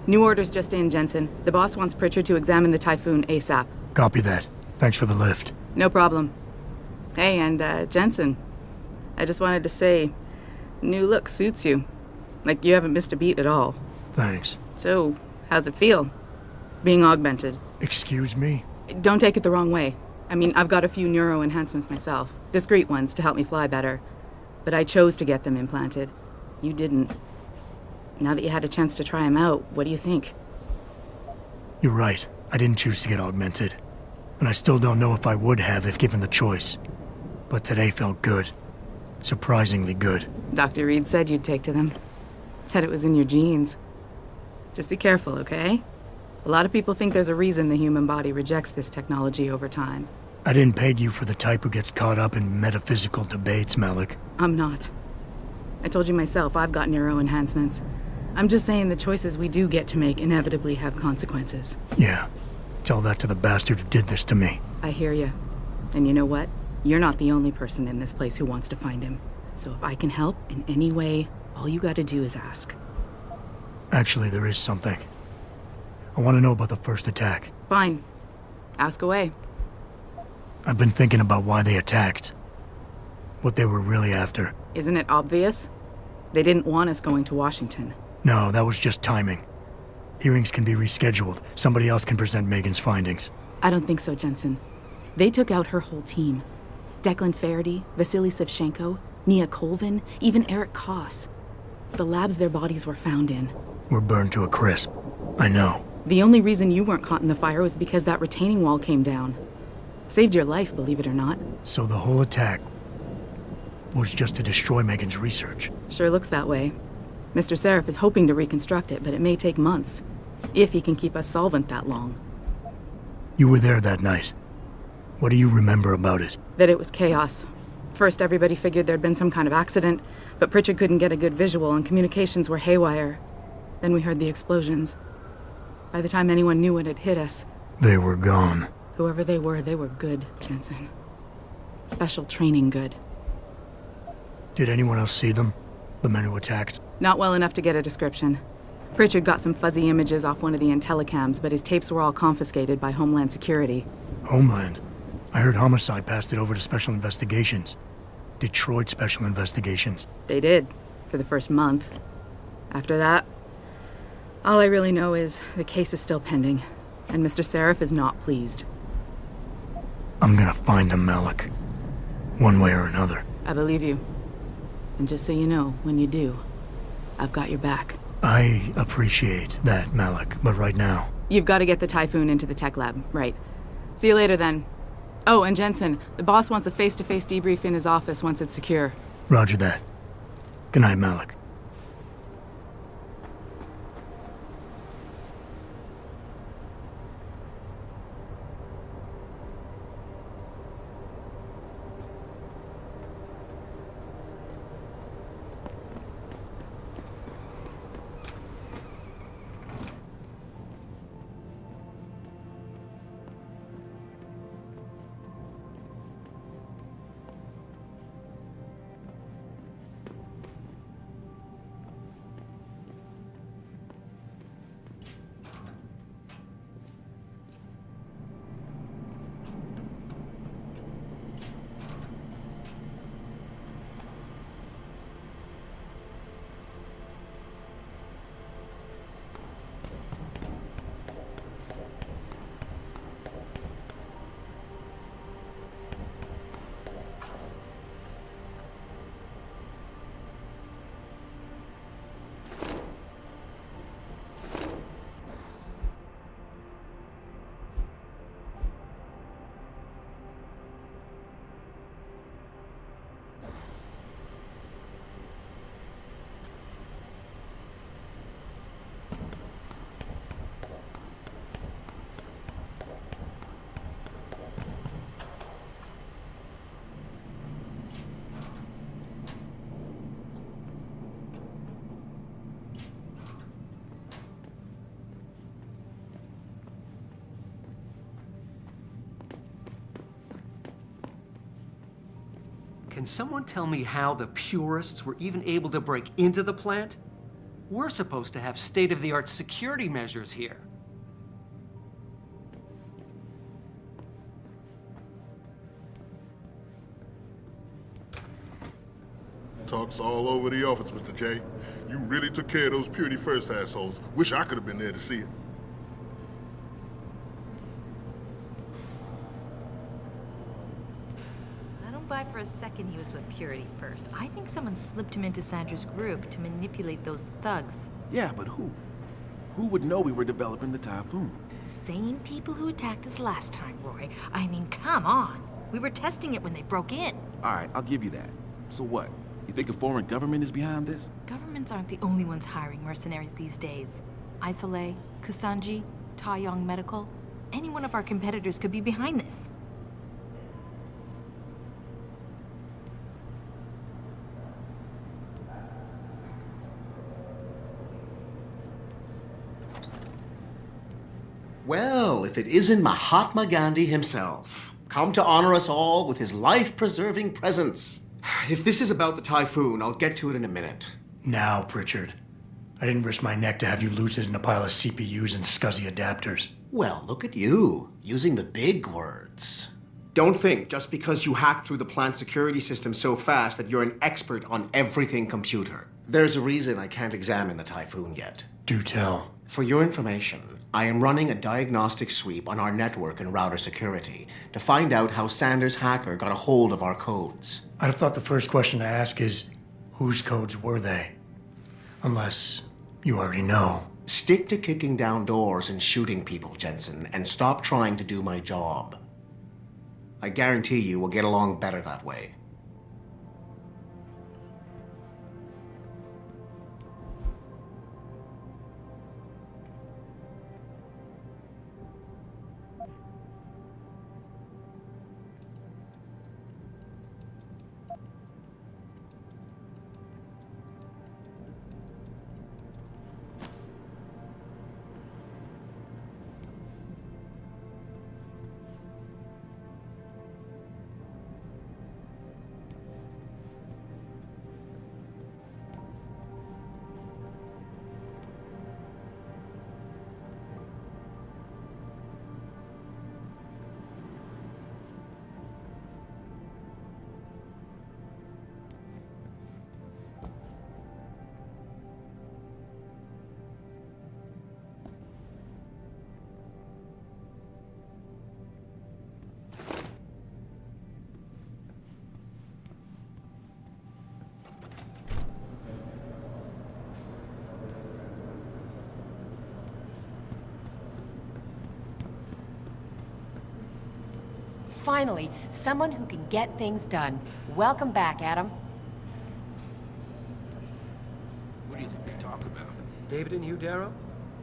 New orders just in, Jensen. The boss wants Pritchard to examine the Typhoon ASAP. Copy that. Thanks for the lift. No problem. Hey, and Jensen, I just wanted to say, new look suits you. Like, you haven't missed a beat at all. Thanks. So, how's it feel, being augmented? Excuse me? Don't take it the wrong way. I mean, I've got a few neuro enhancements myself. Discreet ones to help me fly better. But I chose to get them implanted. You didn't. Now that you had a chance to try them out, what do you think? You're right. I didn't choose to get augmented. And I still don't know if I would have if given the choice. But today felt good. Surprisingly good. Dr. Reed said you'd take to them. Said it was in your genes. Just be careful, okay? A lot of people think there's a reason the human body rejects this technology over time. I didn't peg you for the type who gets caught up in metaphysical debates, Malik. I'm not. I told you myself, I've got neuro enhancements. I'm just saying the choices we do get to make inevitably have consequences. Yeah. Tell that to the bastard who did this to me. I hear you. And you know what? You're not the only person in this place who wants to find him. So if I can help in any way, all you gotta do is ask. Actually, there is something. I want to know about the first attack. Fine. Ask away. I've been thinking about why they attacked. What they were really after. Isn't it obvious? They didn't want us going to Washington. No, that was just timing. Hearings can be rescheduled. Somebody else can present Megan's findings. I don't think so, Jensen. They took out her whole team. Declan Faraday, Vasily Savchenko, Nia Colvin, even Eric Koss. The labs their bodies were found in. Were burned to a crisp. I know. The only reason you weren't caught in the fire was because that retaining wall came down. Saved your life, believe it or not. So the whole attack was just to destroy Megan's research. Sure looks that way. Mr. Seraph is hoping to reconstruct it, but it may take months. If he can keep us solvent that long. You were there that night. What do you remember about it? That it was chaos. First, everybody figured there'd been some kind of accident, but Pritchard couldn't get a good visual and communications were haywire. Then we heard the explosions. By the time anyone knew what had hit us... They were gone. Whoever they were good, Jensen. Special training good. Did anyone else see them? The men who attacked? Not well enough to get a description. Pritchard got some fuzzy images off one of the Intellicams, but his tapes were all confiscated by Homeland Security. Homeland? I heard Homicide passed it over to Special Investigations. Detroit Special Investigations. They did, for the first month. After that, all I really know is the case is still pending, and Mr. Seraph is not pleased. I'm gonna find him, Malik. One way or another. I believe you. And just so you know, when you do, I've got your back. I appreciate that, Malik, but right now... You've got to get the Typhoon into the tech lab, right. See you later, then. Oh, and Jensen, the boss wants a face-to-face debrief in his office once it's secure. Roger that. Good night, Malik. Can someone tell me how the purists were even able to break into the plant? We're supposed to have state-of-the-art security measures here. Talk's all over the office, Mr. J. You really took care of those Purity First assholes. Wish I could have been there to see it. I don't buy for a second he was with Purity First. I think someone slipped him into Sandra's group to manipulate those thugs. Yeah, but who? Who would know we were developing the Typhoon? Same people who attacked us last time, Roy. I mean, come on. We were testing it when they broke in. All right, I'll give you that. So what? You think a foreign government is behind this? Governments aren't the only ones hiring mercenaries these days. Isolé, Kusanji, Taeyong Medical. Any one of our competitors could be behind this. Well, if it isn't Mahatma Gandhi himself, come to honor us all with his life-preserving presence. If this is about the Typhoon, I'll get to it in a minute. Now, Pritchard. I didn't risk my neck to have you lose it in a pile of CPUs and scuzzy adapters. Well, look at you, using the big words. Don't think just because you hacked through the plant security system so fast that you're an expert on everything computer. There's a reason I can't examine the Typhoon yet. Do tell. For your information, I am running a diagnostic sweep on our network and router security to find out how Sanders' hacker got a hold of our codes. I'd have thought the first question to ask is, whose codes were they? Unless you already know. Stick to kicking down doors and shooting people, Jensen, and stop trying to do my job. I guarantee you we'll get along better that way. Finally, someone who can get things done. Welcome back, Adam. What do you think they talk about? David and you, Darrow?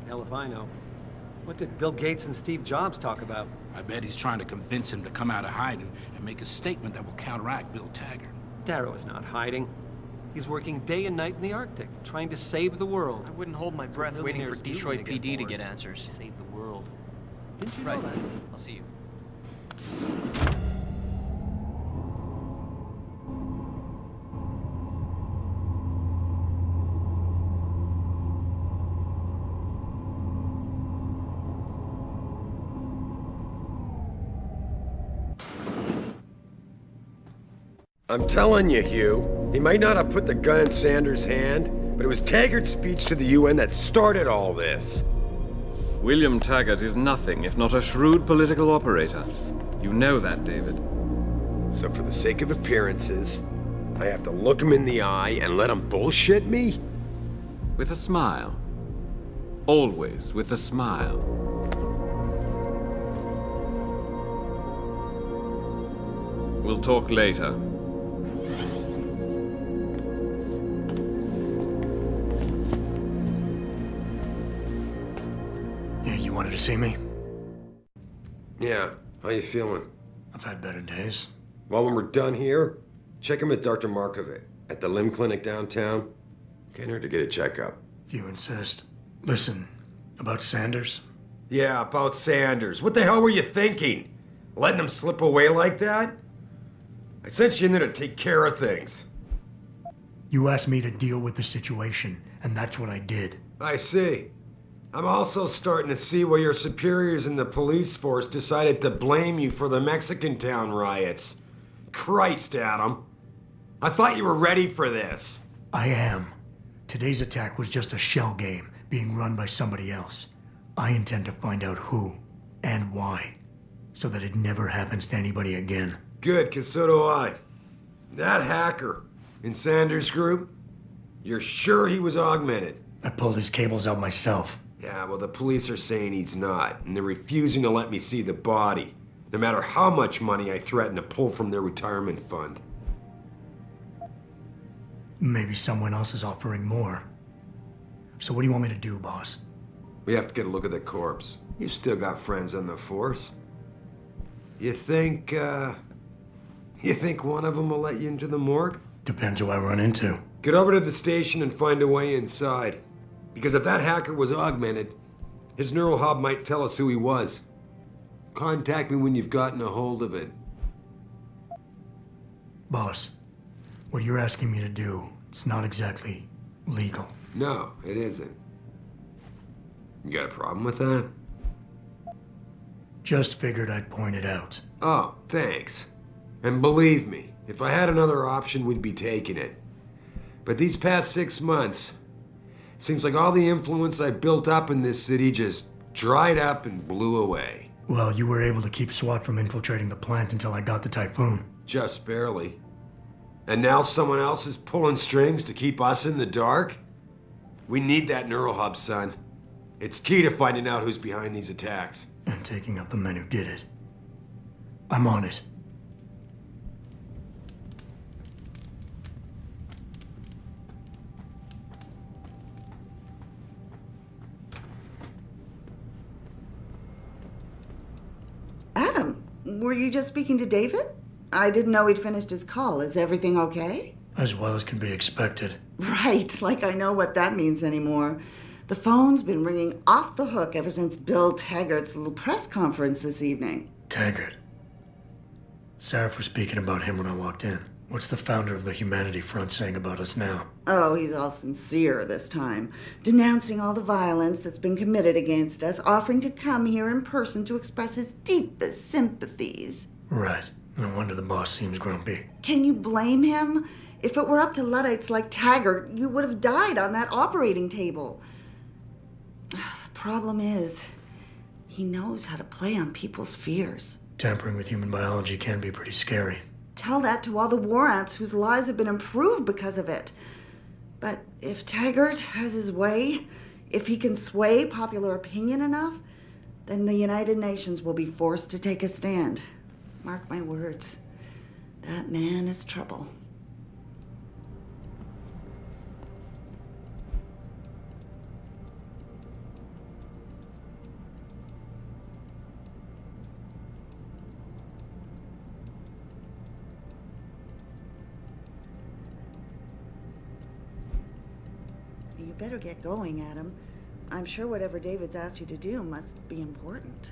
Hell if I know. What did Bill Gates and Steve Jobs talk about? I bet he's trying to convince him to come out of hiding and make a statement that will counteract Bill Taggart. Darrow is not hiding. He's working day and night in the Arctic, trying to save the world. I wouldn't hold my breath waiting for Detroit PD to get answers. Save the world. Didn't you Right. know that? I'll see you. I'm telling you, Hugh, he might not have put the gun in Sanders' hand, but it was Taggart's speech to the UN that started all this. William Taggart is nothing if not a shrewd political operator. You know that, David. So for the sake of appearances, I have to look him in the eye and let him bullshit me? With a smile. Always with a smile. We'll talk later. You wanted to see me? Yeah, how you feeling? I've had better days. Well, when we're done here, check him with Dr. Markovic at the limb clinic downtown. Can't hurt to get a checkup. If you insist. Listen, about Sanders? Yeah, about Sanders. What the hell were you thinking? Letting him slip away like that? I sent you in there to take care of things. You asked me to deal with the situation, and that's what I did. I see. I'm also starting to see why your superiors in the police force decided to blame you for the Mexican town riots. Christ, Adam. I thought you were ready for this. I am. Today's attack was just a shell game being run by somebody else. I intend to find out who and why, so that it never happens to anybody again. Good, 'cause so do I. That hacker in Sanders' group, you're sure he was augmented? I pulled his cables out myself. Yeah, well, the police are saying he's not, and they're refusing to let me see the body, no matter how much money I threaten to pull from their retirement fund. Maybe someone else is offering more. So what do you want me to do, boss? We have to get a look at the corpse. You still got friends on the force. You think one of them will let you into the morgue? Depends who I run into. Get over to the station and find a way inside. Because if that hacker was augmented, his neural hub might tell us who he was. Contact me when you've gotten a hold of it. Boss, what you're asking me to do, it's not exactly legal. No, it isn't. You got a problem with that? Just figured I'd point it out. Oh, thanks. And believe me, if I had another option, we'd be taking it. But these past 6 months, seems like all the influence I built up in this city just dried up and blew away. Well, you were able to keep SWAT from infiltrating the plant until I got the typhoon. Just barely. And now someone else is pulling strings to keep us in the dark? We need that neural hub, son. It's key to finding out who's behind these attacks. And taking out the men who did it. I'm on it. Adam, were you just speaking to David? I didn't know he'd finished his call. Is everything okay? As well as can be expected. Right, like I know what that means anymore. The phone's been ringing off the hook ever since Bill Taggart's little press conference this evening. Taggart. Sarah was speaking about him when I walked in. What's the founder of the Humanity Front saying about us now? Oh, he's all sincere this time, denouncing all the violence that's been committed against us, offering to come here in person to express his deepest sympathies. Right. No wonder the boss seems grumpy. Can you blame him? If it were up to Luddites like Taggart, you would have died on that operating table. The problem is, he knows how to play on people's fears. Tampering with human biology can be pretty scary. Tell that to all the war amps whose lives have been improved because of it. But if Taggart has his way, if he can sway popular opinion enough, then the United Nations will be forced to take a stand. Mark my words, that man is trouble. You better get going, Adam. I'm sure whatever David's asked you to do must be important.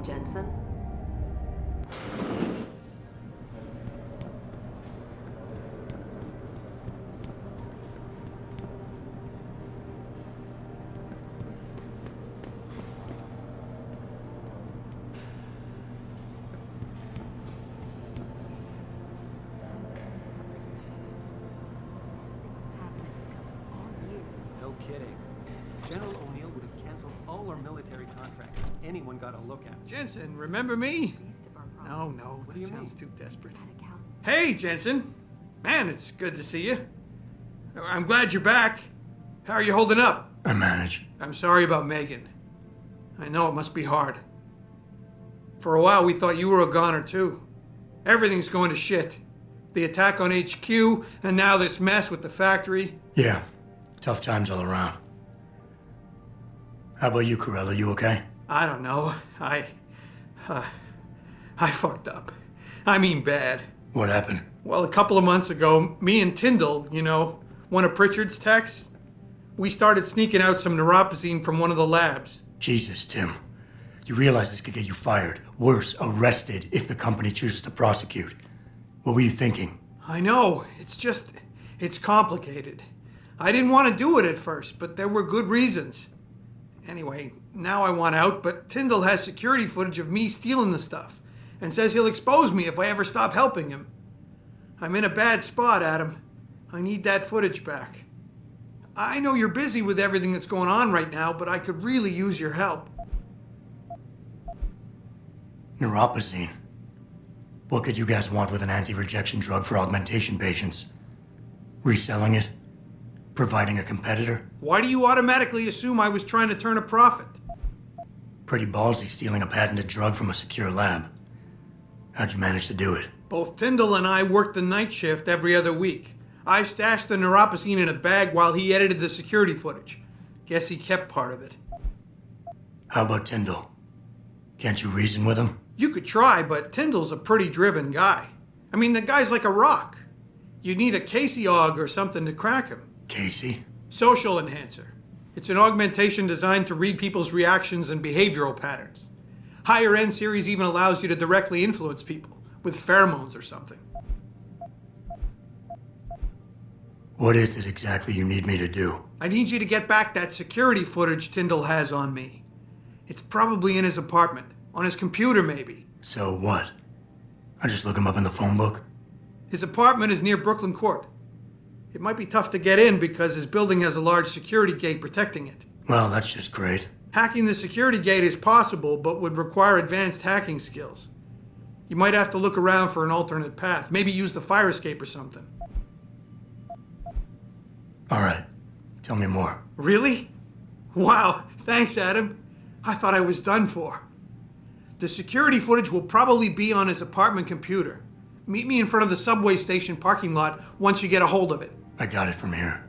Jensen? No kidding. General O'Neill would have canceled all our military contracts if anyone got a look at it. Jensen, remember me? No, What that do you sounds mean? too desperate. Hey, Jensen. Man, it's good to see you. I'm glad you're back. How are you holding up? I manage. I'm sorry about Megan. I know it must be hard. For a while, we thought you were a goner, too. Everything's going to shit. The attack on HQ, and now this mess with the factory. Yeah, tough times all around. How about you, Corella? You okay? I don't know. I fucked up. I mean bad. What happened? Well, a couple of months ago, me and Tyndall, you know, one of Pritchard's techs, we started sneaking out some neuropozyne from one of the labs. Jesus, Tim. You realize this could get you fired. Worse, arrested if the company chooses to prosecute. What were you thinking? I know. It's complicated. I didn't want to do it at first, but there were good reasons. Anyway, now I want out, but Tyndall has security footage of me stealing the stuff and says he'll expose me if I ever stop helping him. I'm in a bad spot, Adam. I need that footage back. I know you're busy with everything that's going on right now, but I could really use your help. Neuropozyne. What could you guys want with an anti-rejection drug for augmentation patients? Reselling it? Providing a competitor? Why do you automatically assume I was trying to turn a profit? Pretty ballsy stealing a patented drug from a secure lab. How'd you manage to do it? Both Tyndall and I worked the night shift every other week. I stashed the neuropozyne in a bag while he edited the security footage. Guess he kept part of it. How about Tyndall? Can't you reason with him? You could try, but Tyndall's a pretty driven guy. I mean, the guy's like a rock. You'd need a Casey aug or something to crack him. Casey? Social enhancer. It's an augmentation designed to read people's reactions and behavioral patterns. Higher end series even allows you to directly influence people with pheromones or something. What is it exactly you need me to do? I need you to get back that security footage Tyndall has on me. It's probably in his apartment. On his computer, maybe. So what? I just look him up in the phone book? His apartment is near Brooklyn Court. It might be tough to get in because his building has a large security gate protecting it. Well, that's just great. Hacking the security gate is possible, but would require advanced hacking skills. You might have to look around for an alternate path. Maybe use the fire escape or something. All right. Tell me more. Really? Wow. Thanks, Adam. I thought I was done for. The security footage will probably be on his apartment computer. Meet me in front of the subway station parking lot once you get a hold of it. I got it from here.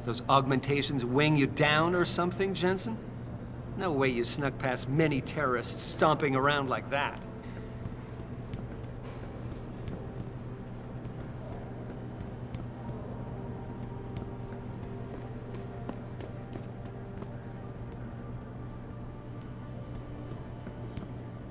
Those augmentations weighing you down or something, Jensen? No way you snuck past many terrorists stomping around like that.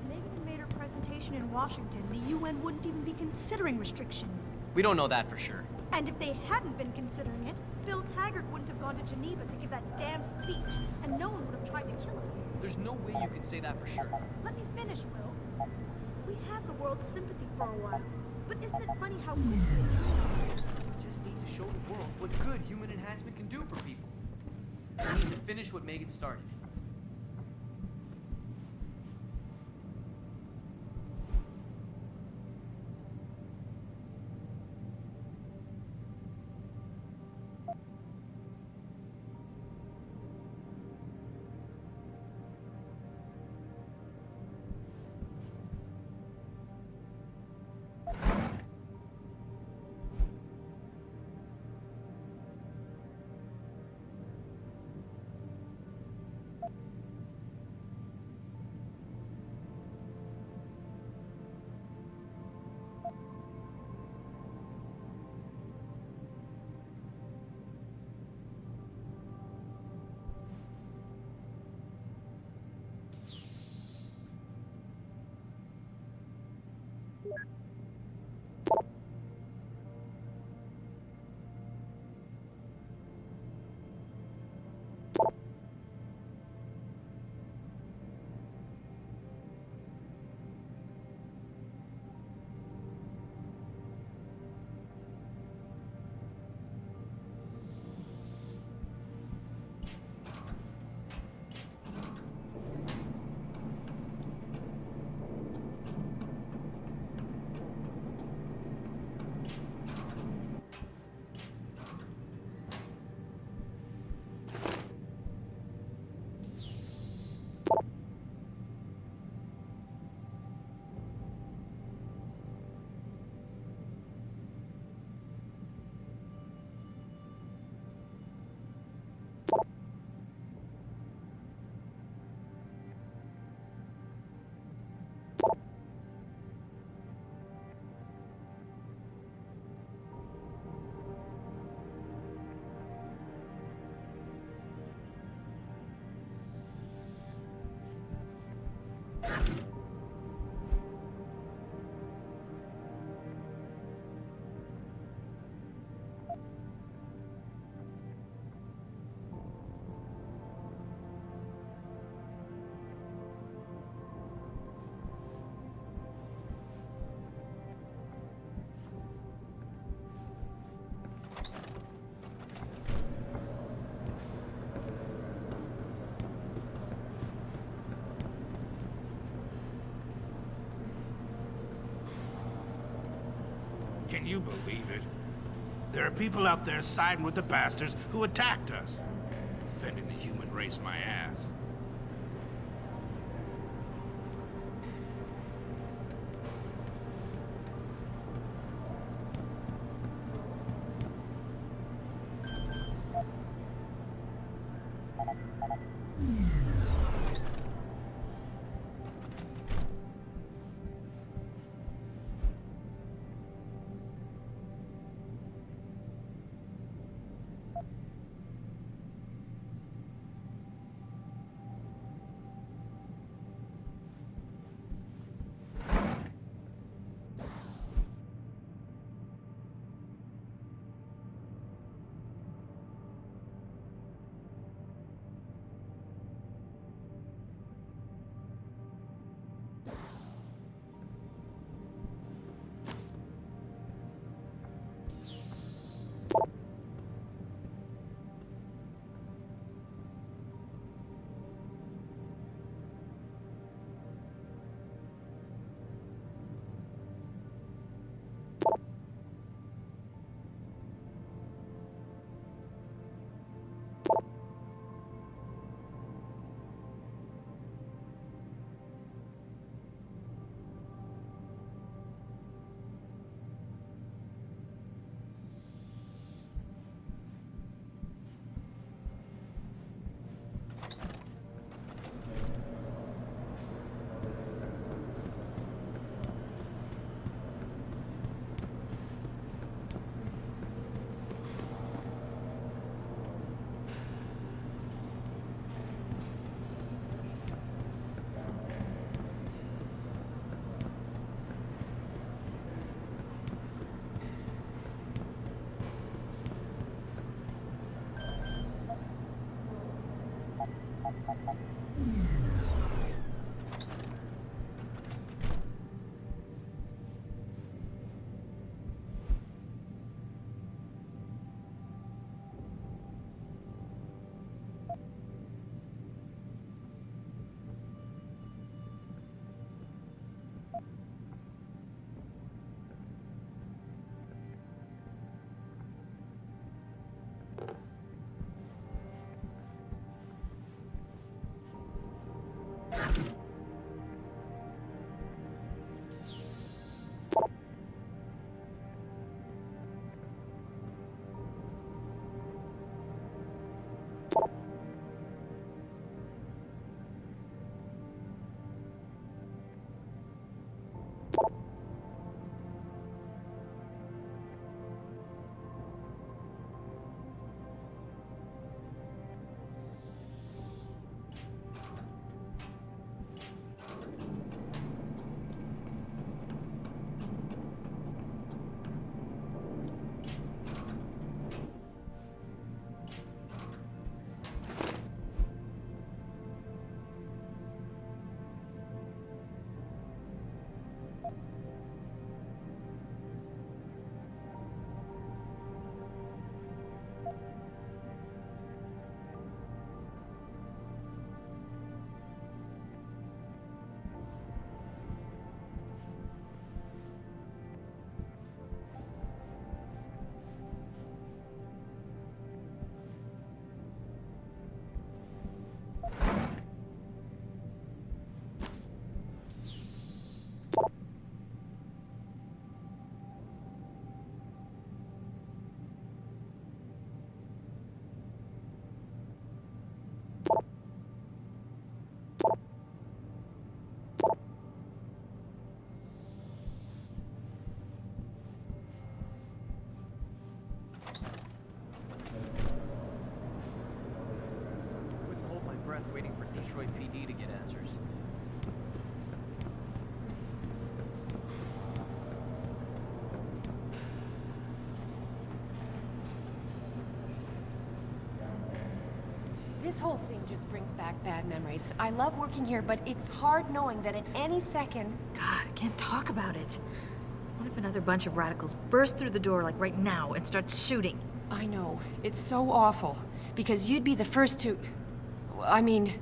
Megan made her presentation in Washington. The UN wouldn't even be considering restrictions. We don't know that for sure. And if they hadn't been considering it, Bill Taggart wouldn't have gone to Geneva to give that damn speech, and no one would have tried to kill him. There's no way you can say that for sure. Let me finish, Will. We had the world's sympathy for a while, but isn't it funny how quickly it turned on us? We just need to show the world what good human enhancement can do for people. We need to finish what Megan started. Can you believe it? There are people out there siding with the bastards who attacked us. Defending the human race, my ass. Detroit PD to get answers. This whole thing just brings back bad memories. I love working here, but it's hard knowing that at any second... God, I can't talk about it. What if another bunch of radicals burst through the door like right now and start shooting? I know. It's so awful. Because you'd be the first to... I mean,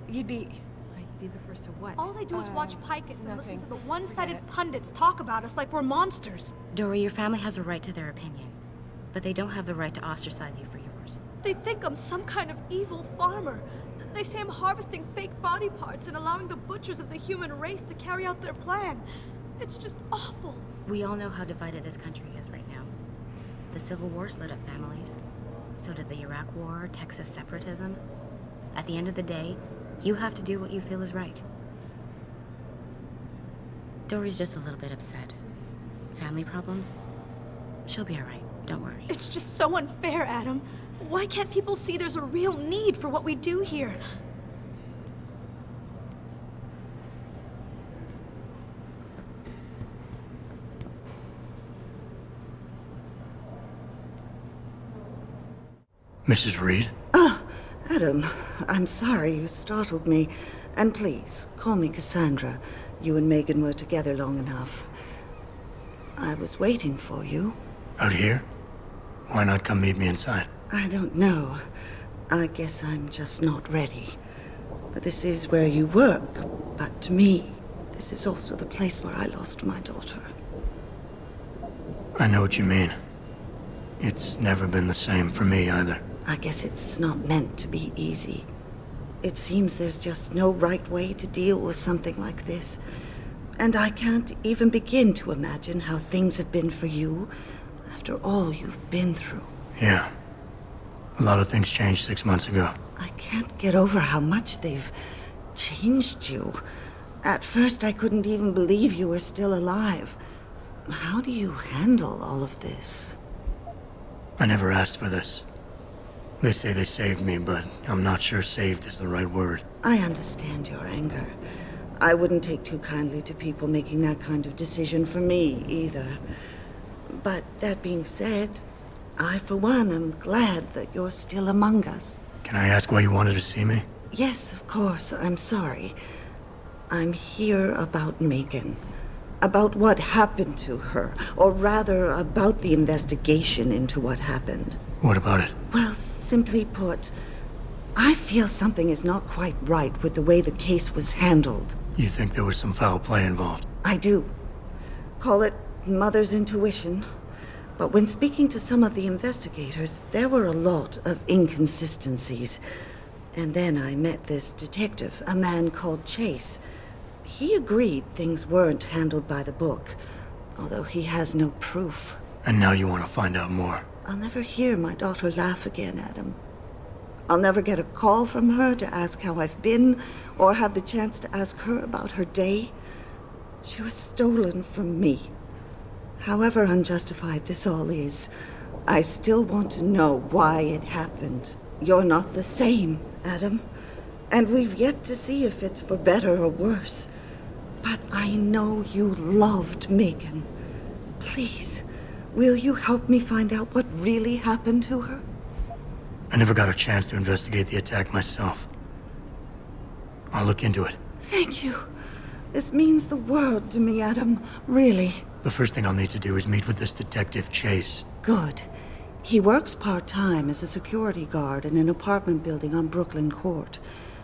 you'd be... I'd be the first to what? All they do is watch Picus and listen nothing. to the one-sided pundits talk about us like we're monsters. Dory, your family has a right to their opinion, but they don't have the right to ostracize you for yours. They think I'm some kind of evil farmer. They say I'm harvesting fake body parts and allowing the butchers of the human race to carry out their plan. It's just awful. We all know how divided this country is right now. The Civil War split up families. So did the Iraq War, Texas separatism. At the end of the day, you have to do what you feel is right. Dory's just a little bit upset. Family problems? She'll be all right. Don't worry. It's just so unfair, Adam. Why can't people see there's a real need for what we do here? Mrs. Reed? Adam, I'm sorry you startled me. And please, call me Cassandra. You and Megan were together long enough. I was waiting for you. Out here? Why not come meet me inside? I don't know. I guess I'm just not ready. This is where you work, but to me, this is also the place where I lost my daughter. I know what you mean. It's never been the same for me either. I guess it's not meant to be easy. It seems there's just no right way to deal with something like this. And I can't even begin to imagine how things have been for you after all you've been through. Yeah. A lot of things changed 6 months ago. I can't get over how much they've changed you. At first, I couldn't even believe you were still alive. How do you handle all of this? I never asked for this. They say they saved me, but I'm not sure saved is the right word. I understand your anger. I wouldn't take too kindly to people making that kind of decision for me, either. But that being said, I, for one, am glad that you're still among us. Can I ask why you wanted to see me? Yes, of course. I'm sorry. I'm here about Megan. About what happened to her. Or rather, about the investigation into what happened. What about it? Well, simply put, I feel something is not quite right with the way the case was handled. You think there was some foul play involved? I do. Call it mother's intuition. But when speaking to some of the investigators, there were a lot of inconsistencies. And then I met this detective, a man called Chase. He agreed things weren't handled by the book, although he has no proof. And now you want to find out more? I'll never hear my daughter laugh again, Adam. I'll never get a call from her to ask how I've been, or have the chance to ask her about her day. She was stolen from me. However unjustified this all is, I still want to know why it happened. You're not the same, Adam, and we've yet to see if it's for better or worse. But I know you loved Megan. Please, will you help me find out what really happened to her? I never got a chance to investigate the attack myself. I'll look into it. Thank you. This means the world to me, Adam. Really. The first thing I'll need to do is meet with this detective, Chase. Good. He works part-time as a security guard in an apartment building on Brooklyn Court.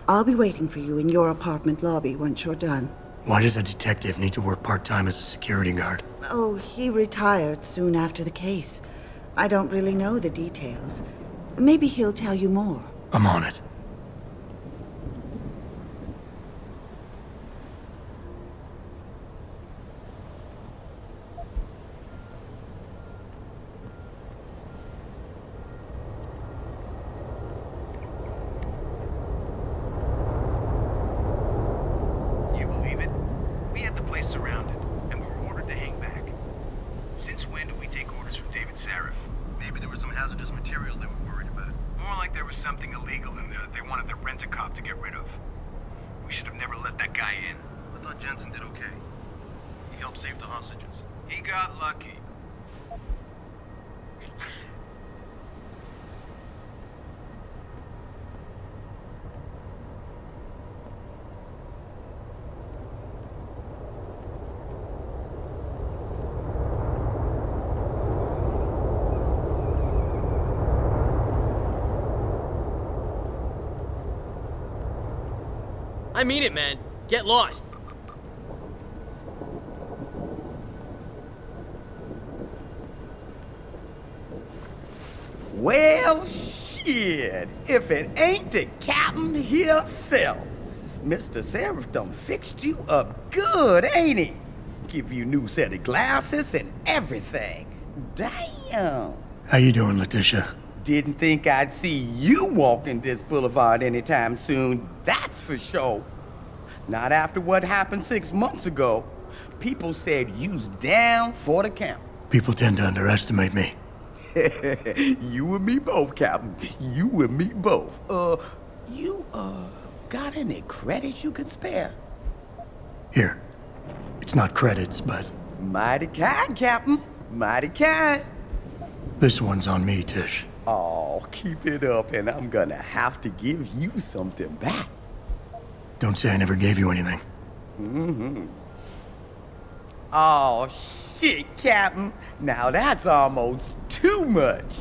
I'll be waiting for you in your apartment lobby once you're done. Why does a detective need to work part-time as a security guard? Oh, he retired soon after the case. I don't really know the details. Maybe he'll tell you more. I'm on it. You believe it? We had the place surrounded, and we were ordered to hang back. Since when do we take orders from David Sarif? Maybe there was some hazardous material they were worried about. More like there was something illegal in there that they wanted the rent-a-cop to get rid of. We should have never let that guy in. I thought Jensen did okay. He helped save the hostages. He got lucky. I mean it, man. Get lost. Well, shit. If it ain't the captain himself. Mr. Seraph done fixed you up good, ain't he? Give you new set of glasses and everything. Damn. How you doing, Letitia? Didn't think I'd see you walking this boulevard anytime soon, that's for sure. Not after what happened 6 months ago. People said you's down for the count. People tend to underestimate me. You and me both, Captain. You and me both. You got any credits you could spare? Here. It's not credits, but... Mighty kind, Captain. Mighty kind. This one's on me, Tish. Oh, keep it up and I'm gonna have to give you something back. Don't say I never gave you anything. Mm-hmm. Oh, shit, Captain. Now that's almost too much.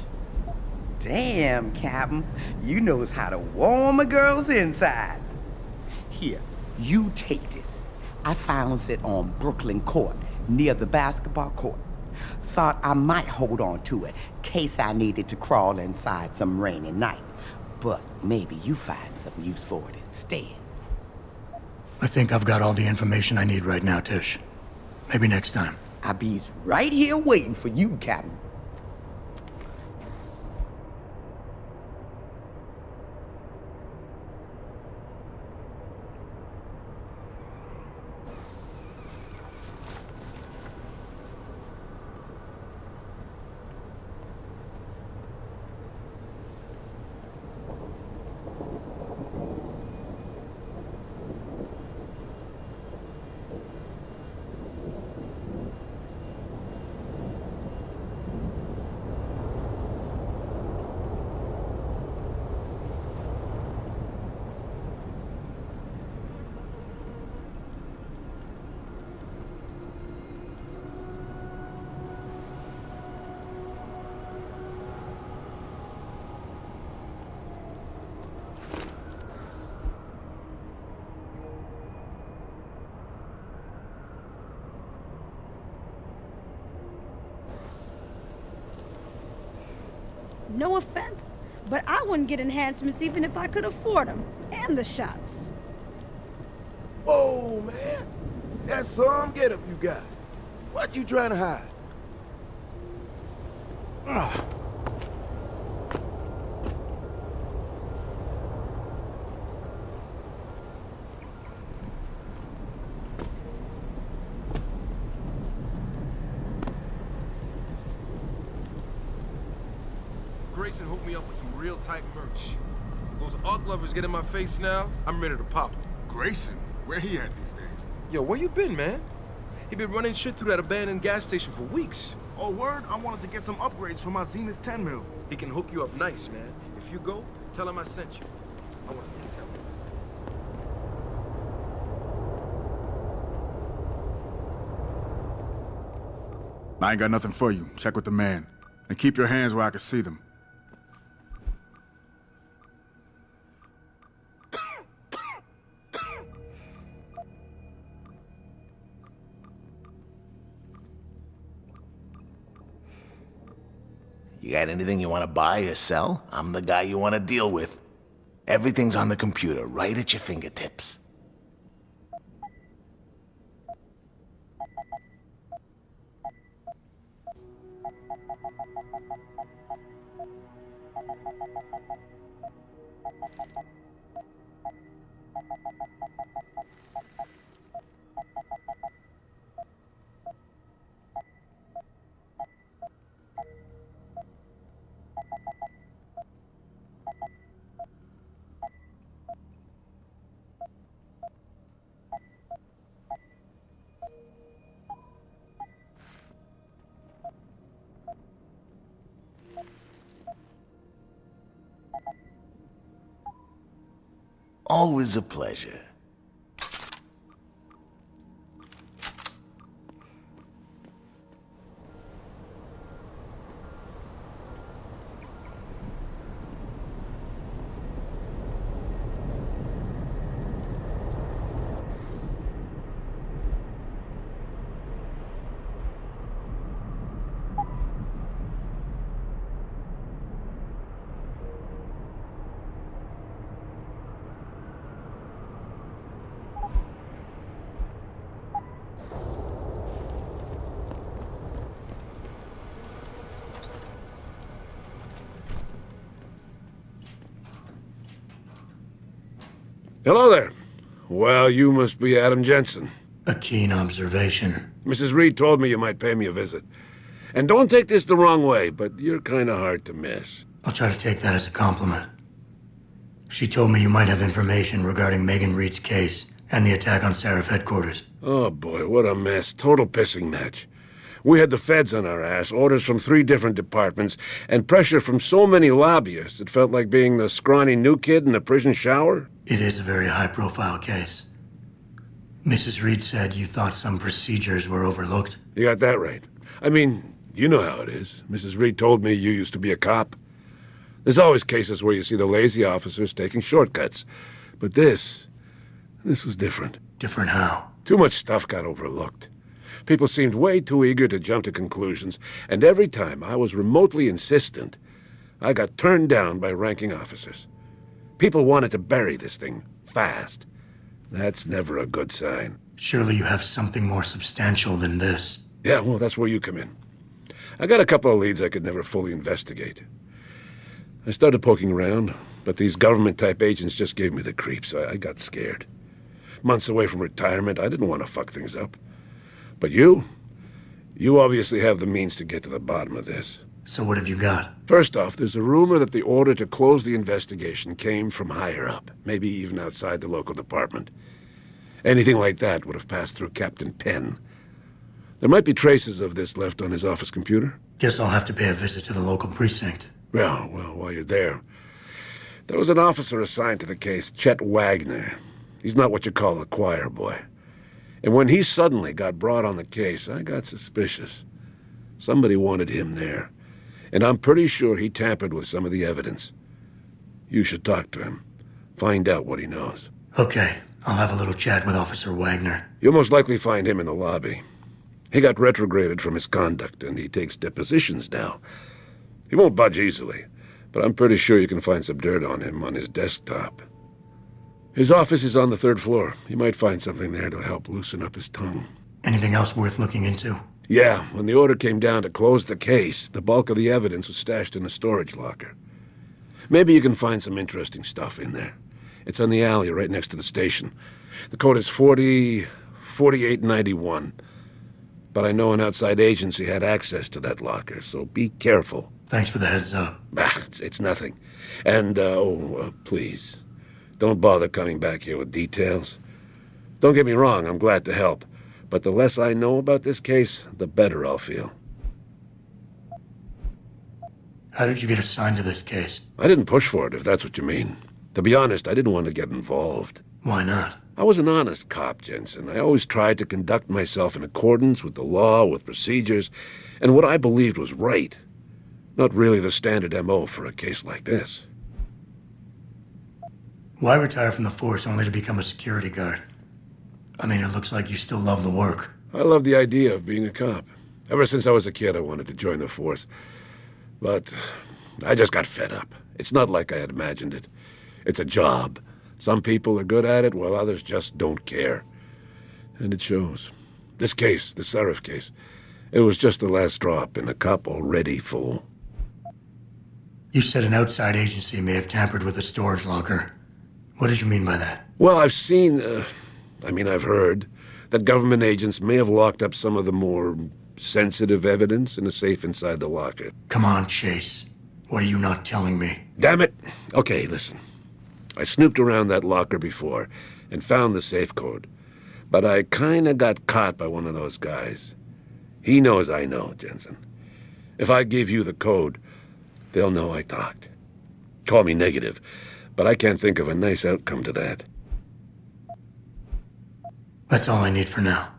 Damn, Captain. You knows how to warm a girl's insides. Here, you take this. I found it on Brooklyn Court, near the basketball court. Thought I might hold on to it, case I needed to crawl inside some rainy night. But maybe you find some use for it instead. I think I've got all the information I need right now, Tish. Maybe next time. I be's right here waiting for you, Captain. No offense, but I wouldn't get enhancements even if I could afford them. And the shots. Whoa, man. That's some getup you got. What you trying to hide? Ugh. Grayson hooked me up with some real tight merch. Those arc lovers get in my face now, I'm ready to pop them. Grayson? Where he at these days? Yo, where you been, man? He been running shit through that abandoned gas station for weeks. Oh, word? I wanted to get some upgrades for my Zenith 10 mil. He can hook you up nice, man. If you go, tell him I sent you. I want to help. I ain't got nothing for you. Check with the man. And keep your hands where I can see them. You got anything you want to buy or sell? I'm the guy you want to deal with. Everything's on the computer, right at your fingertips. Always a pleasure. Hello there. Well, you must be Adam Jensen. A keen observation. Mrs. Reed told me you might pay me a visit. And don't take this the wrong way, but you're kind of hard to miss. I'll try to take that as a compliment. She told me you might have information regarding Megan Reed's case and the attack on Seraph headquarters. Oh boy, what a mess. Total pissing match. We had the feds on our ass, orders from 3 different departments, and pressure from so many lobbyists it felt like being the scrawny new kid in a prison shower. It is a very high-profile case. Mrs. Reed said you thought some procedures were overlooked. You got that right. I mean, you know how it is. Mrs. Reed told me you used to be a cop. There's always cases where you see the lazy officers taking shortcuts. But this was different. Different how? Too much stuff got overlooked. People seemed way too eager to jump to conclusions, and every time I was remotely insistent, I got turned down by ranking officers. People wanted to bury this thing fast. That's never a good sign. Surely you have something more substantial than this. Yeah, well, that's where you come in. I got a couple of leads I could never fully investigate. I started poking around, but these government-type agents just gave me the creeps. I got scared. Months away from retirement, I didn't want to fuck things up. But you obviously have the means to get to the bottom of this. So what have you got? First off, there's a rumor that the order to close the investigation came from higher up, maybe even outside the local department. Anything like that would have passed through Captain Penn. There might be traces of this left on his office computer. Guess I'll have to pay a visit to the local precinct. Well, while you're there, there was an officer assigned to the case, Chet Wagner. He's not what you call a choir boy. And when he suddenly got brought on the case, I got suspicious. Somebody wanted him there. And I'm pretty sure he tampered with some of the evidence. You should talk to him. Find out what he knows. Okay, I'll have a little chat with Officer Wagner. You'll most likely find him in the lobby. He got retrograded from his conduct, and he takes depositions now. He won't budge easily, but I'm pretty sure you can find some dirt on him on his desktop. His office is on the 3rd floor. You might find something there to help loosen up his tongue. Anything else worth looking into? Yeah, when the order came down to close the case, the bulk of the evidence was stashed in a storage locker. Maybe you can find some interesting stuff in there. It's on the alley right next to the station. The code is 4891. But I know an outside agency had access to that locker, so be careful. Thanks for the heads up. It's nothing. And, please, don't bother coming back here with details. Don't get me wrong, I'm glad to help. But the less I know about this case, the better I'll feel. How did you get assigned to this case? I didn't push for it, if that's what you mean. To be honest, I didn't want to get involved. Why not? I was an honest cop, Jensen. I always tried to conduct myself in accordance with the law, with procedures, and what I believed was right. Not really the standard MO for a case like this. Why retire from the force only to become a security guard? I mean, it looks like you still love the work. I love the idea of being a cop. Ever since I was a kid, I wanted to join the force. But I just got fed up. It's not like I had imagined it. It's a job. Some people are good at it, while others just don't care. And it shows. This case, the Seraph case, it was just the last drop in a cup already full. You said an outside agency may have tampered with the storage locker. What did you mean by that? Well, I've heard that government agents may have locked up some of the more sensitive evidence in a safe inside the locker. Come on, Chase. What are you not telling me? Damn it! Okay, listen. I snooped around that locker before and found the safe code. But I kinda got caught by one of those guys. He knows I know, Jensen. If I give you the code, They'll know I talked. Call me negative, but I can't think of a nice outcome to that. That's all I need for now.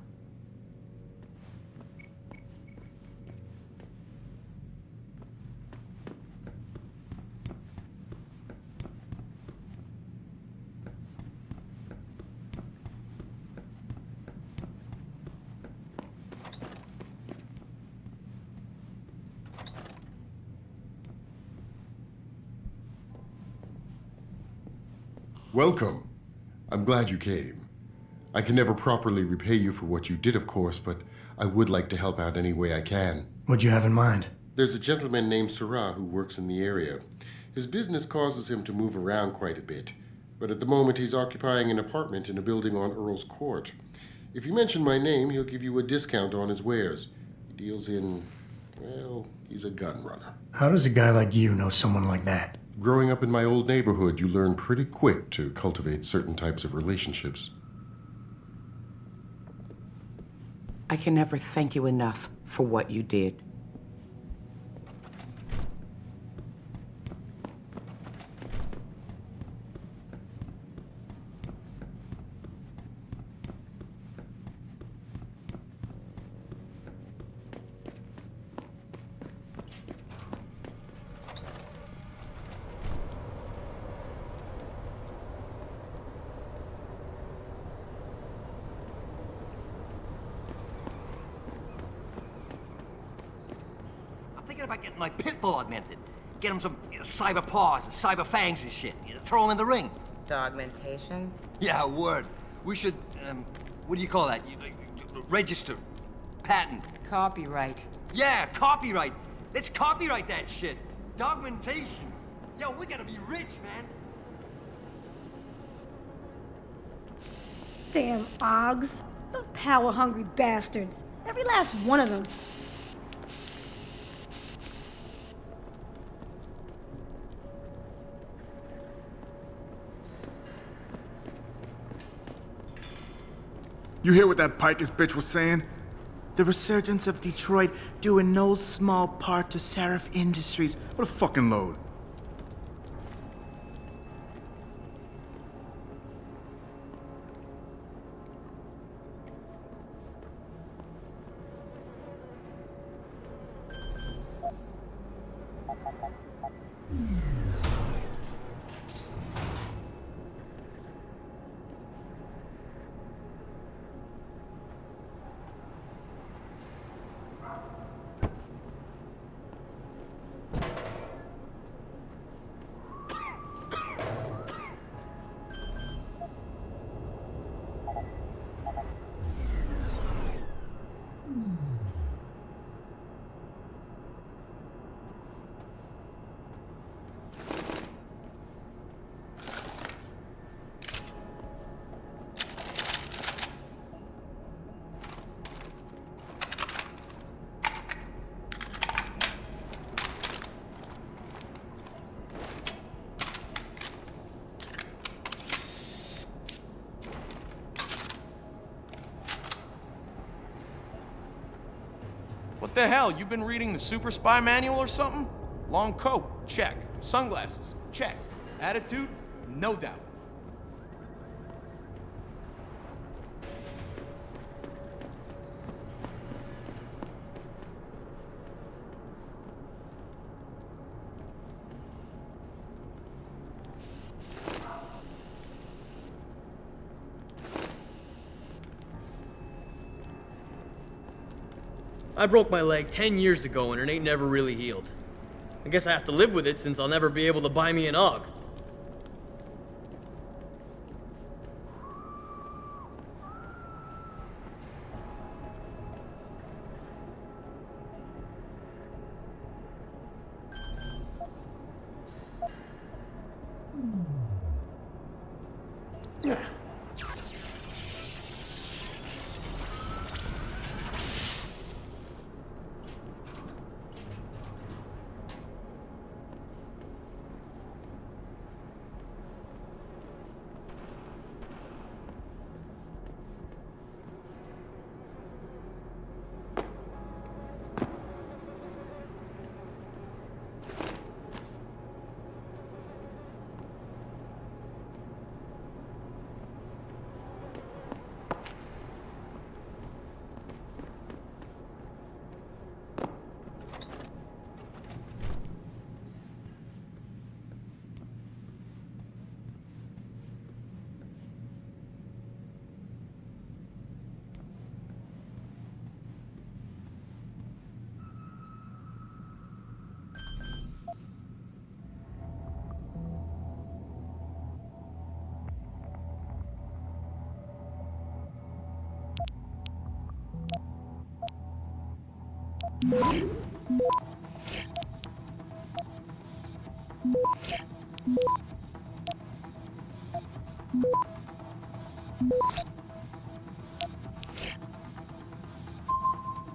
Welcome. I'm glad you came. I can never properly repay you for what you did, of course, but I would like to help out any way I can. What'd you have in mind? There's a gentleman named Syrah who works in the area. His business causes him to move around quite a bit, but at the moment he's occupying an apartment in a building on Earl's Court. If you mention my name, he'll give you a discount on his wares. He deals in, well, he's a gun runner. How does a guy like you know someone like that? Growing up in my old neighborhood, you learn pretty quick to cultivate certain types of relationships. I can never thank you enough for what you did. About getting my pit bull augmented. Get him some cyber paws and cyber fangs and shit. Throw him in the ring. Dogmentation? Yeah, word. We should, what do you call that? Register. Patent. Copyright. Yeah, copyright. Let's copyright that shit. Dogmentation. Yo, we gotta be rich, man. Damn Oggs. Those power-hungry bastards. Every last one of them. You hear what that Pikus bitch was saying? The resurgence of Detroit due in no small part to Seraph Industries. What a fucking load. What the hell? You been reading the Super Spy Manual or something? Long coat, check. Sunglasses, check. Attitude, no doubt. I broke my leg 10 years ago and it ain't never really healed. I guess I have to live with it since I'll never be able to buy me an AUG.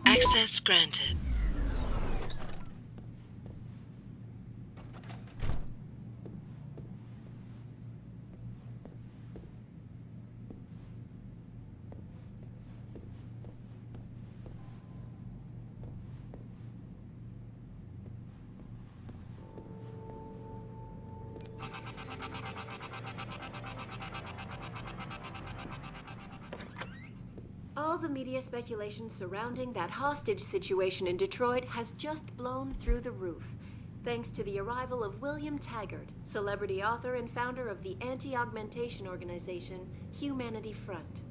Access granted. All the media speculation surrounding that hostage situation in Detroit has just blown through the roof, thanks to the arrival of William Taggart, celebrity author and founder of the anti-augmentation organization Humanity Front.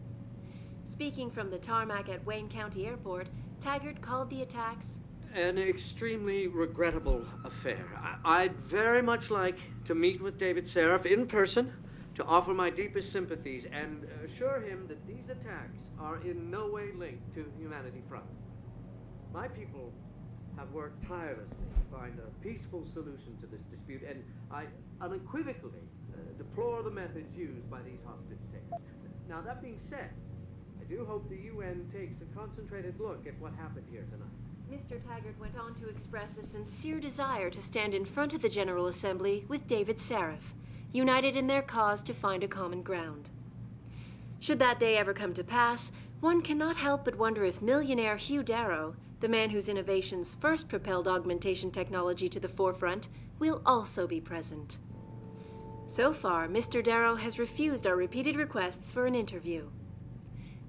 Speaking from the tarmac at Wayne County Airport, Taggart called the attacks an extremely regrettable affair. I'd very much like to meet with David Seraph in person to offer my deepest sympathies and assure him that these attacks are in no way linked to Humanity Front. My people have worked tirelessly to find a peaceful solution to this dispute, and I unequivocally deplore the methods used by these hostage takers. Now, that being said, I do hope the UN takes a concentrated look at what happened here tonight. Mr. Taggart went on to express a sincere desire to stand in front of the General Assembly with David Seraph, united in their cause to find a common ground. Should that day ever come to pass, one cannot help but wonder if millionaire Hugh Darrow, the man whose innovations first propelled augmentation technology to the forefront, will also be present. So far, Mr. Darrow has refused our repeated requests for an interview.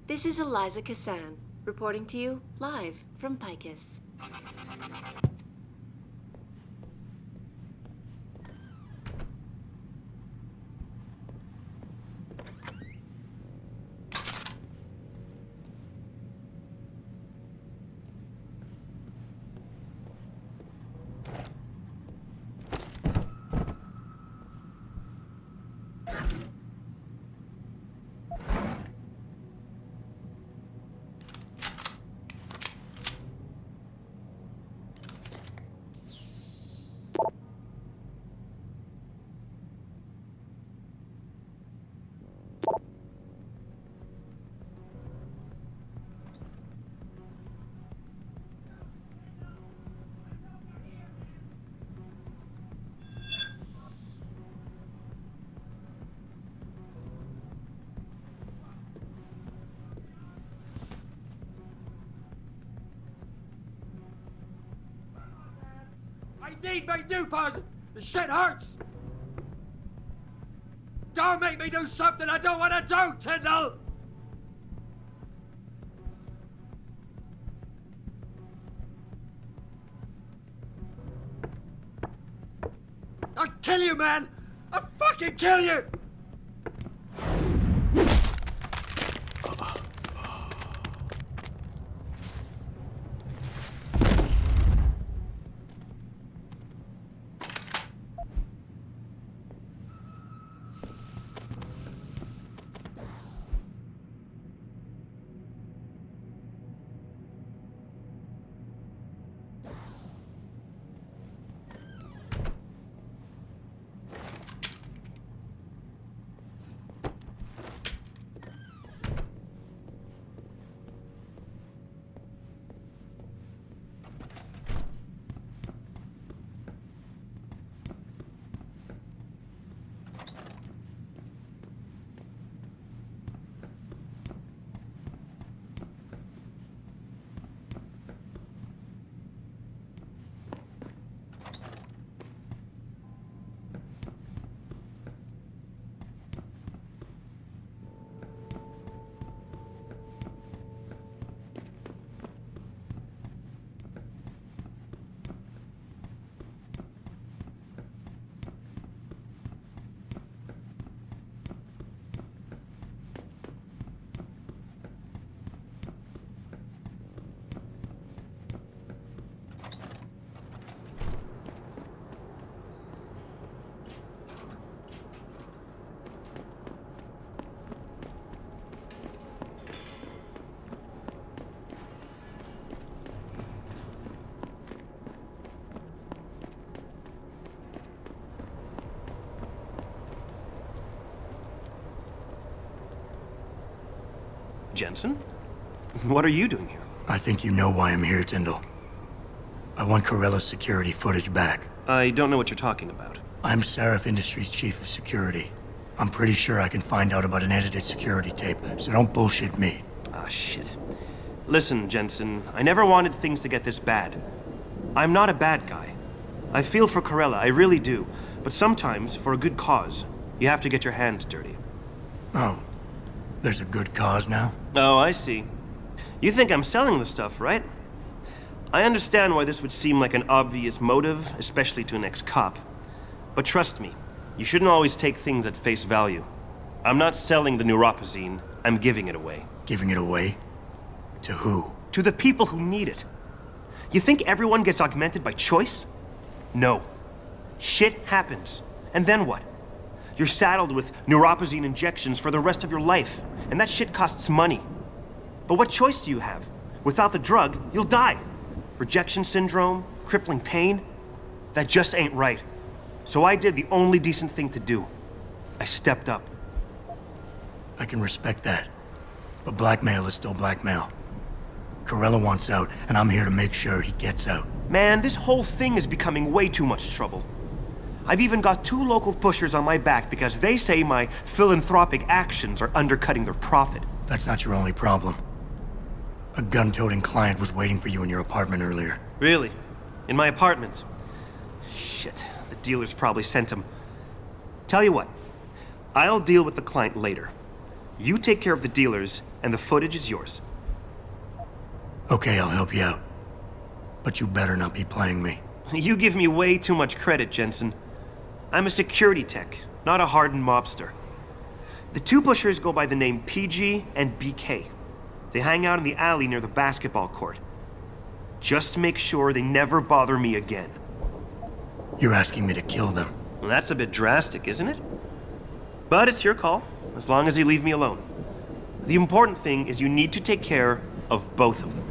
This is Eliza Cassan, reporting to you live from Picus. I need my new person. The shit hurts. Don't make me do something I don't want to do, Tyndall. I'll kill you, man. I'll fucking kill you. Jensen? What are you doing here? I think you know why I'm here, Tyndall. I want Corella's security footage back. I don't know what you're talking about. I'm Seraph Industries' chief of security. I'm pretty sure I can find out about an edited security tape, so don't bullshit me. Ah, shit. Listen, Jensen, I never wanted things to get this bad. I'm not a bad guy. I feel for Corella, I really do. But sometimes, for a good cause, you have to get your hands dirty. Oh, there's a good cause now? Oh, I see. You think I'm selling the stuff, right? I understand why this would seem like an obvious motive, especially to an ex-cop. But trust me, you shouldn't always take things at face value. I'm not selling the neuropazine, I'm giving it away. Giving it away? To who? To the people who need it. You think everyone gets augmented by choice? No. Shit happens. And then what? You're saddled with neuropazine injections for the rest of your life, and that shit costs money. But what choice do you have? Without the drug, you'll die. Rejection syndrome, crippling pain. That just ain't right. So I did the only decent thing to do. I stepped up. I can respect that. But blackmail is still blackmail. Corella wants out, and I'm here to make sure he gets out. Man, this whole thing is becoming way too much trouble. I've even got 2 local pushers on my back because they say my philanthropic actions are undercutting their profit. That's not your only problem. A gun-toting client was waiting for you in your apartment earlier. Really? In my apartment? Shit, the dealers probably sent him. Tell you what, I'll deal with the client later. You take care of the dealers, and the footage is yours. Okay, I'll help you out. But you better not be playing me. You give me way too much credit, Jensen. I'm a security tech, not a hardened mobster. The 2 pushers go by the name PG and BK. They hang out in the alley near the basketball court. Just make sure they never bother me again. You're asking me to kill them. Well, that's a bit drastic, isn't it? But it's your call, as long as you leave me alone. The important thing is you need to take care of both of them.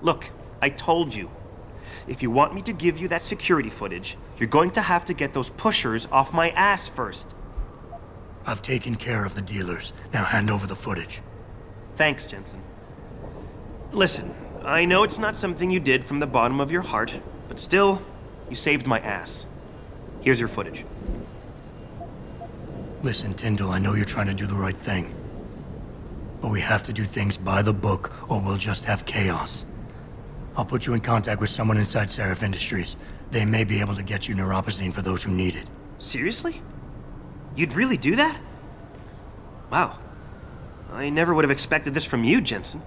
Look, I told you. If you want me to give you that security footage, you're going to have to get those pushers off my ass first. I've taken care of the dealers. Now hand over the footage. Thanks, Jensen. Listen, I know it's not something you did from the bottom of your heart, but still, you saved my ass. Here's your footage. Listen, Tyndall, I know you're trying to do the right thing. But we have to do things by the book, or we'll just have chaos. I'll put you in contact with someone inside Seraph Industries. They may be able to get you neuropazine for those who need it. Seriously? You'd really do that? Wow. I never would have expected this from you, Jensen.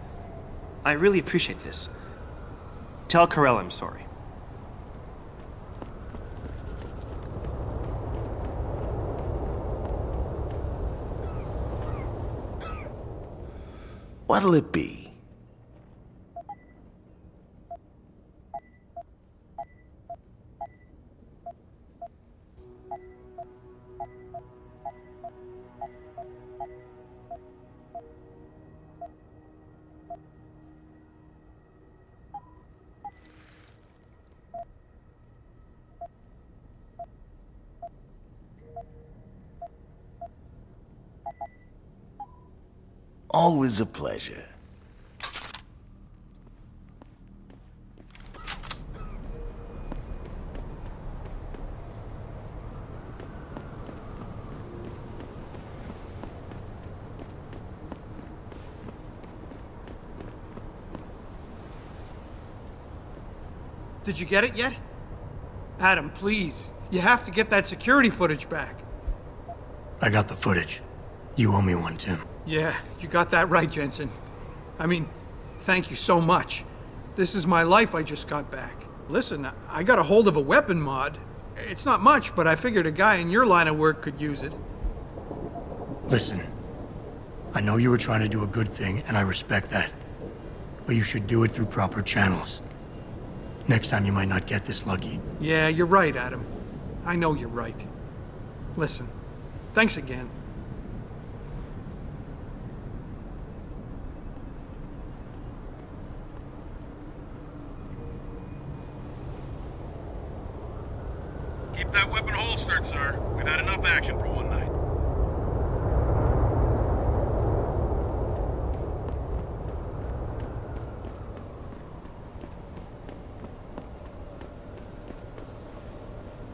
I really appreciate this. Tell Corella I'm sorry. What'll it be? Always a pleasure. Did you get it yet? Adam, please. You have to get that security footage back. I got the footage. You owe me one, Tim. Yeah, you got that right, Jensen. I mean, thank you so much. This is my life I just got back. Listen, I got a hold of a weapon mod. It's not much, but I figured a guy in your line of work could use it. Listen, I know you were trying to do a good thing, and I respect that. But you should do it through proper channels. Next time you might not get this lucky. Yeah, you're right, Adam. I know you're right. Listen, thanks again. Keep that weapon holstered, sir. We've had enough action for one night.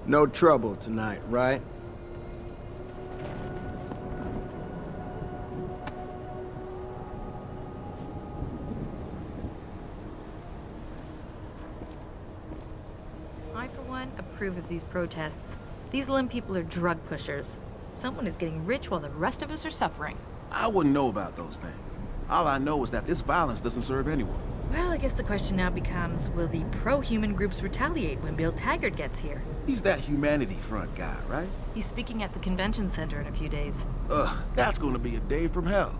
No trouble tonight, right? I, for one, approve of these protests. These limb people are drug pushers. Someone is getting rich while the rest of us are suffering. I wouldn't know about those things. All I know is that this violence doesn't serve anyone. Well, I guess the question now becomes, will the pro-human groups retaliate when Bill Taggart gets here? He's that Humanity Front guy, right? He's speaking at the convention center in a few days. Ugh, that's gonna be a day from hell.